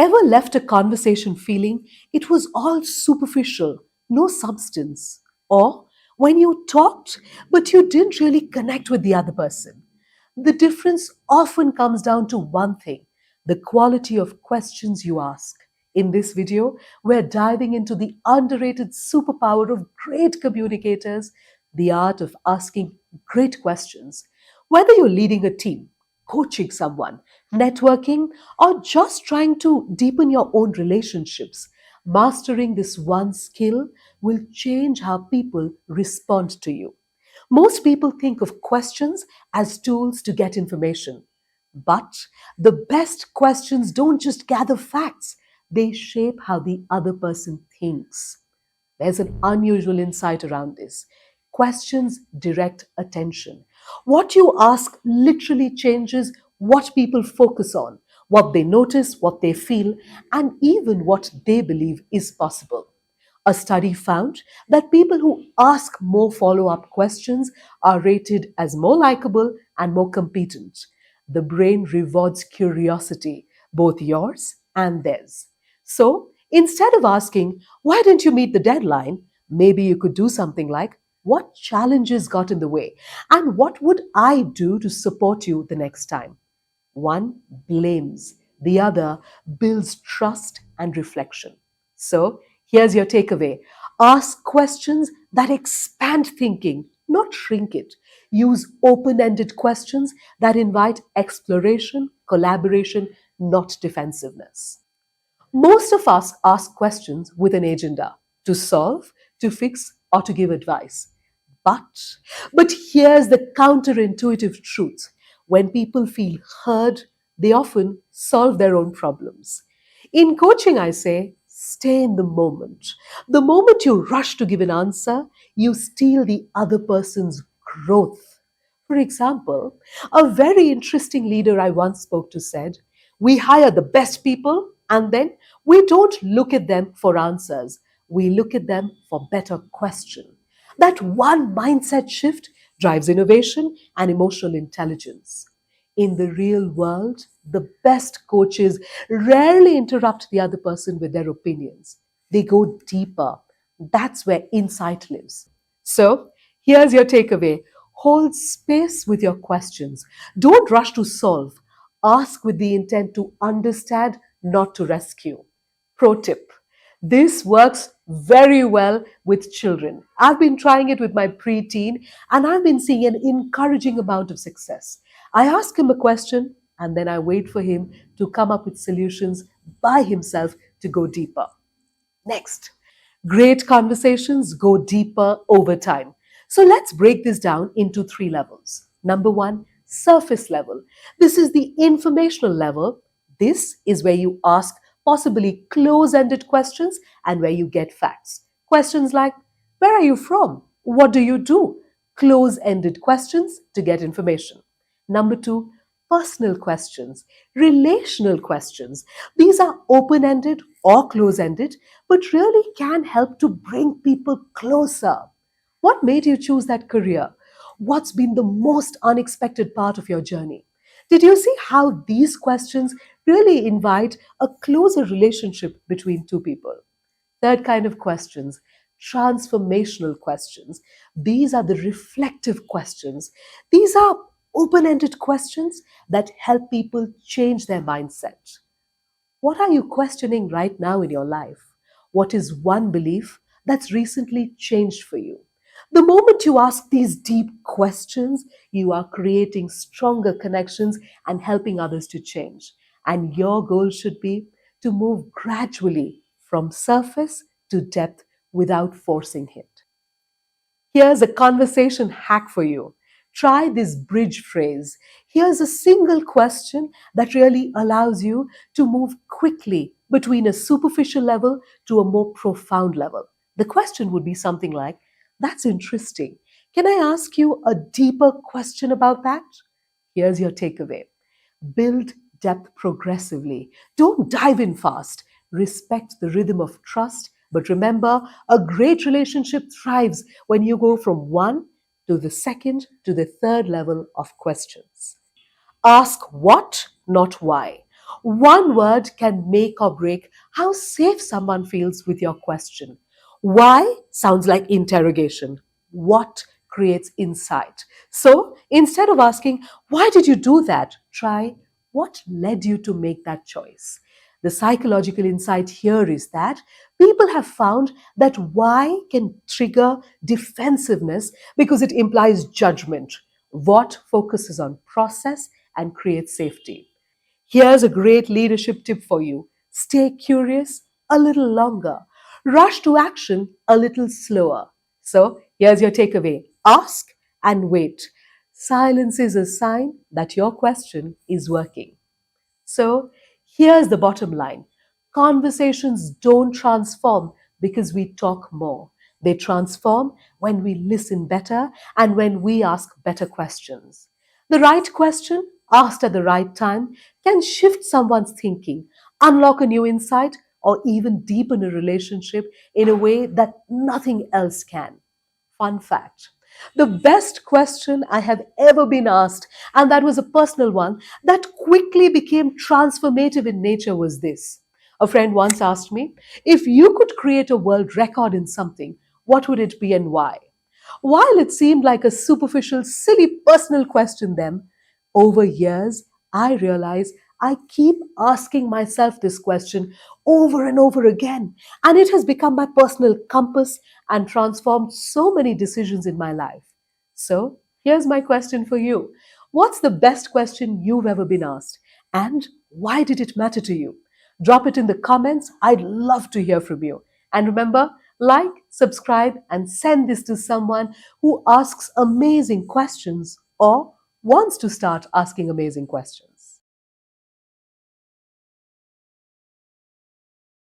Ever left a conversation feeling it was all superficial, no substance? Or when you talked, but you didn't really connect with the other person? The difference often comes down to one thing: the quality of questions you ask. In this video, we're diving into the underrated superpower of great communicators, the art of asking great questions. Whether you're leading a team, coaching someone, networking, or just trying to deepen your own relationships, mastering this one skill will change how people respond to you. Most people think of questions as tools to get information. But the best questions don't just gather facts, they shape how the other person thinks. There's an unusual insight around this. Questions direct attention. What you ask literally changes what people focus on, what they notice, what they feel, and even what they believe is possible. A study found that people who ask more follow up questions are rated as more likable and more competent. The brain rewards curiosity, both yours and theirs. So instead of asking, "Why didn't you meet the deadline?" maybe you could do something like, "What challenges got in the way? And what would I do to support you the next time?" One blames, the other builds trust and reflection. So, here's your takeaway: ask questions that expand thinking, not shrink it. Use open ended questions that invite exploration, collaboration, not defensiveness. Most of us ask questions with an agenda: to solve, to fix, or to give advice. But, but here's the counterintuitive truth. When people feel heard, they often solve their own problems. In coaching, I say, stay in the moment. The moment you rush to give an answer, you steal the other person's growth. For example, a very interesting leader I once spoke to said, "We hire the best people and then we don't look at them for answers. We look at them for better questions." That one mindset shift drives innovation and emotional intelligence. In the real world, the best coaches rarely interrupt the other person with their opinions. They go deeper. That's where insight lives. So, here's your takeaway: hold space with your questions. Don't rush to solve. Ask with the intent to understand, not to rescue. Pro tip: this works very well with children. I've been trying it with my preteen and I've been seeing an encouraging amount of success. I ask him a question and then I wait for him to come up with solutions by himself to go deeper. Next, great conversations go deeper over time. So let's break this down into three levels. Number one, surface level. This is the informational level. This is where you ask possibly close ended questions and where you get facts. Questions like, "Where are you from? What do you do?" Close ended questions to get information. Number two, personal questions, relational questions. These are open ended or close ended, but really can help to bring people closer. What made you choose that career? What's been the most unexpected part of your journey? Did you see how these questions really invite a closer relationship between two people? Third kind of questions, transformational questions. These are the reflective questions. These are open ended questions that help people change their mindset. What are you questioning right now in your life? What is one belief that's recently changed for you? The moment you ask these deep questions, you are creating stronger connections and helping others to change. And your goal should be to move gradually from surface to depth without forcing it. Here's a conversation hack for you. Try this bridge phrase. Here's a single question that really allows you to move quickly between a superficial level to a more profound level. The question would be something like, "That's interesting. Can I ask you a deeper question about that?" Here's your takeaway: build depth progressively. Don't dive in fast. Respect the rhythm of trust. But remember, a great relationship thrives when you go from one to the second to the third level of questions. Ask what, not why. One word can make or break how safe someone feels with your question. Why sounds like interrogation. What creates insight? So instead of asking, why did you do that? Try, what led you to make that choice? The psychological insight here is that people have found that why can trigger defensiveness because it implies judgment. What focuses on process and creates safety. Here's a great leadership tip for you: stay curious a little longer, rush to action a little slower. So, here's your takeaway: ask and wait. Silence is a sign that your question is working. So here's the bottom line: conversations don't transform because we talk more. They transform when we listen better and when we ask better questions. The right question, asked at the right time, can shift someone's thinking, unlock a new insight, or even deepen a relationship in a way that nothing else can. Fun fact: the best question I have ever been asked, and that was a personal one that quickly became transformative in nature, was this. A friend once asked me, if you could create a world record in something, what would it be and why? While it seemed like a superficial, silly personal question then, over years, I realize I keep asking myself this question over and over again, and it has become my personal compass and transformed so many decisions in my life. So, here's my question for you: what's the best question you've ever been asked, and why did it matter to you? Drop it in the comments. I'd love to hear from you. And remember, like, subscribe, and send this to someone who asks amazing questions or wants to start asking amazing questions.